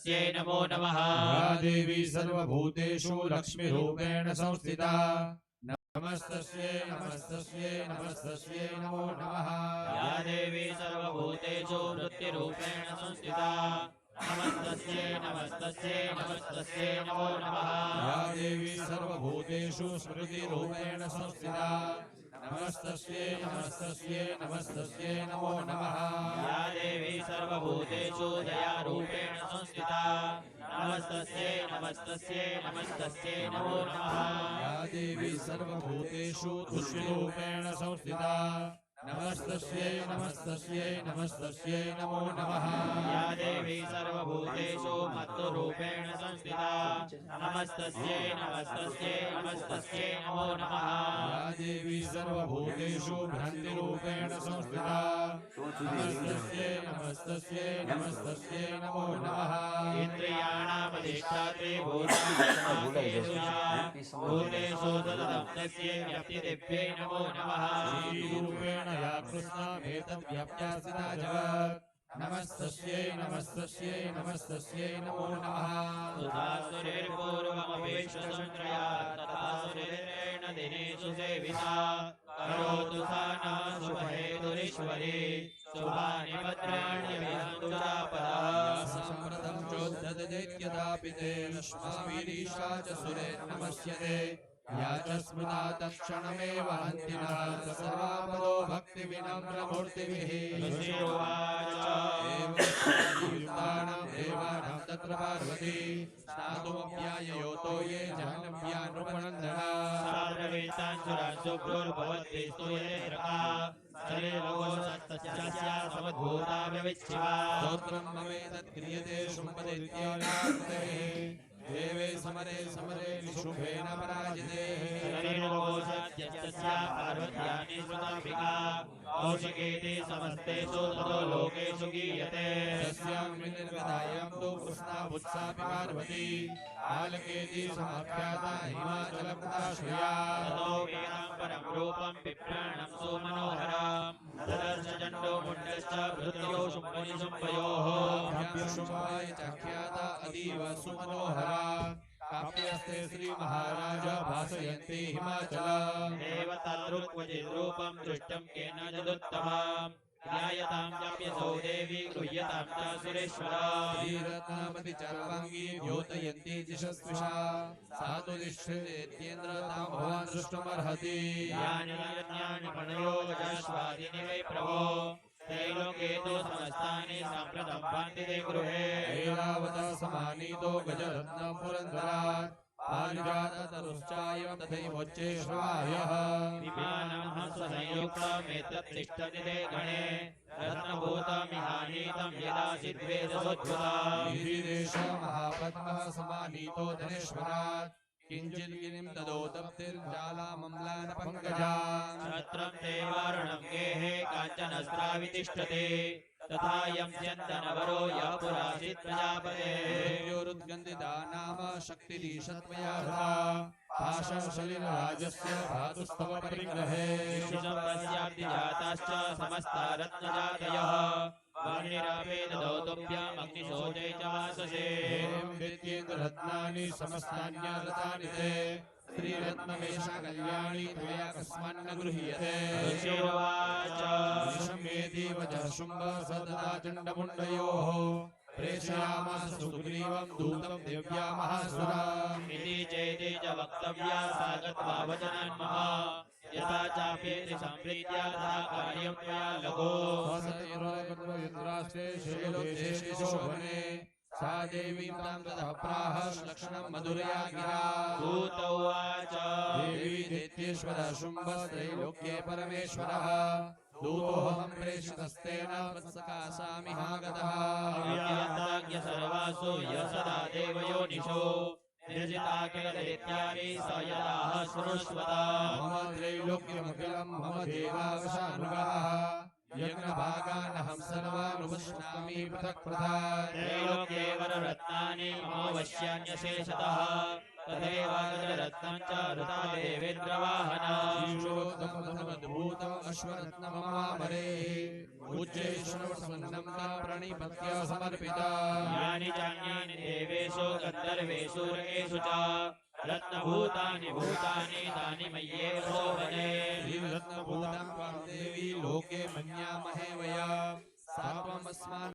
नमस्तस्यै नमो नमः। या देवी सर्वभूतेषु लक्ष्मीरूपेण संस्थिता नमस्तस्यै नमस्तस्यै नमस्तस्यै नमो नमः। या देवी सर्वभूतेषु वृत्तिरूपेण संस्थिता नमस्तस्यै नमस्तस्यै नमस्तस्यै नमो नमः। या देवी सर्वभूतेषु स्मृतिरूपेण संस्थिता नमस्तस्यै नमस्तस्यै नमस्तस्यै नमो नमः। या देवी सर्वभूतेषु दयारूपेण संस्थिता नमस्तस्यै नमस्तस्यै नमस्तस्यै नमो नमः। या देवी सर्वभूतेषु तुष्टिरूपेण संस्थिता नमस्तस्यै नमस्तस्यै नमस्तस्यै नमो नमः। या देवी सर्वभूतेषु मत्तरूपेण संस्थिता नमस्तस्यै नमस्तस्यै नमस्तस्यै नमो नमः। या देवी सर्वभूतेषु भ्रान्तिरूपेण संस्थिता नमस्तस्यै नमस्तस्यै नमस्तस्यै नमो नमः। इन्द्रियाणामधिष्ठात्रे भूतेषु सततं तस्यै व्याप्तिदिव्यै नमो नमः। श्रीरूपेण या कृष्णमेतद्व्याप्या स्थिता जगत् नमस्तस्यै नमस्तस्यै नमस्तस्यै नमो नमः। सुधासुरेर्पूर्वमपेक्षसंत्रया तथा सुरेरेण दिनेषु सेविता करोतु सा नः शुभहेतुरीश्वरी शुभानि भद्राणि विहन्तु चापदः। सम्प्रदं चोद्धतदैत्यदापिते युष्माभिरीशा च सुरेर्नमस्यते या च स्मृता तत्क्षणमेव हन्तिनः सर्वापदो भक्तिविनम्रमूर्तिभिः। युक्तानां देवानां तत्र पार्वती स्नातुमप्याययोतो ये जाह्नव्या नृपनन्दनः। स्तोत्रं ममेतत् क्रियते शुम्भदैत्येनाकृते देवे समरे समरे निशुम्भेन पराजिते। कौशिकेति समस्तेषु ततो लोकेषु गीयते। तस्यां निर्गतायां तु कृष्णा बुत्सापि पार्वती बालकेति समाख्याता हिमाचलप्रदाश्रया। ततो वेदां परं रूपं विप्राणं सुमनोहरम् ददर्श चण्डो मुण्डश्च भृत्यो शुम्भनिशुम्भयोः। शुम्भाय चाख्याता अतीव सुमनोहरा काप्यस्ते श्रीमहाराज भासयन्ति हिमाचलम्। देवतादृक्वचिद्रूपं दृष्टं केन जदुत्तमम् ध्यायतां चाप्यसौ देवी गृह्यतां च सुरेश्वरा। श्रीरत्नामति चार्वाङ्गी द्योतयन्ति दिशस्पृशा सा तु दिश्यतेन्द्र तां भवान् दृष्टुमर्हति। यानि यज्ञानि पणयो गजाश्वादिनि वै प्रभो त्रैलोके तु समस्तानि साम्प्रतं भान्ति ते गृहे। ऐरावत समानीतो गजरत्नं पुरन्दरात् पारिजाततरुश्चायं तथैवोच्चैश्रवायः। विमानं हंससंयुक्तमेतत् तिष्ठति ते गणे रत्नभूतमिहानीतं यदासिद्वेदसोद्भुतम्। गिरिदेश महापद्मः समानीतो धनेश्वरात् किञ्चित् गिरिं तदो तप्तिर्जालामम्लानपङ्कजाम्। छत्रं ते वारुणं गेहे काञ्चनस्त्रावि तिष्ठति तथा यं स्यन्दनवरो यः पुरासीत् प्रजापतेः। योरुद्गन्धिता नाम शक्तिरीशत्वया हृता पाशशलिलराजस्य भ्रातुस्तव परिग्रहे। शिशुपस्याब्धिजाताश्च समस्ता रत्नजातयः वाणिरापे ददौ तुभ्यामग्निशोचे च वाससे। रत्नानि समस्तान्यारतानि ते श्रीरत्नमेषा कल्याणी त्वया कस्मान्न गृह्यते। निशम्येतीव जः शुम्भ सतता चण्डमुण्डयोः प्रेषयामास सुग्रीवं दूतं देव्या महासुराम्। इति चेति च वक्तव्या सा गत्वा वचनान्मः यथा चाप्येति सम्प्रीत्या तथा कार्यं त्वया लघो। स्वसतिर्वक्रतुर्विन्द्रास्ते शैलोदेशे शोभने सा देवीं तां ततः प्राह लक्षणं मधुरया गिरा। सूत उवाच देवी दैत्येश्वरः शुम्भस्त्रैलोक्ये परमेश्वरः दूतोऽहं प्रेषितस्तेन वत्सकासामिहागतः। अव्याहताज्ञ सर्वासु यः सदा देवयोनिषु निर्जिताखिलदैत्यानि स यदाह शृणुष्वता। मम त्रैलोक्यमखिलं मम देवावशानुगाः यज्ञभागानहं सर्वानुपश्नामि पृथक् पृथक्। त्रैलोक्ये वररत्नानि मम वश्यान्यशेषतः तथैव गजरत्नं च ऋता देवेन्द्रवाहना। शीर्षोत्तममद्भुतम् अश्वरत्नममामरे उच्चैश्वरसन्नं प्रणिपत्य समर्पिता। यानि चान्यानि देवेषु गन्धर्वेषु नरेषु च रत्नभूतानि भूतानि तानि मय्येव शोभने श्रीरत्नभूतां त्वां देवी लोके मन्यामहे वयम् सा त्वमस्मान्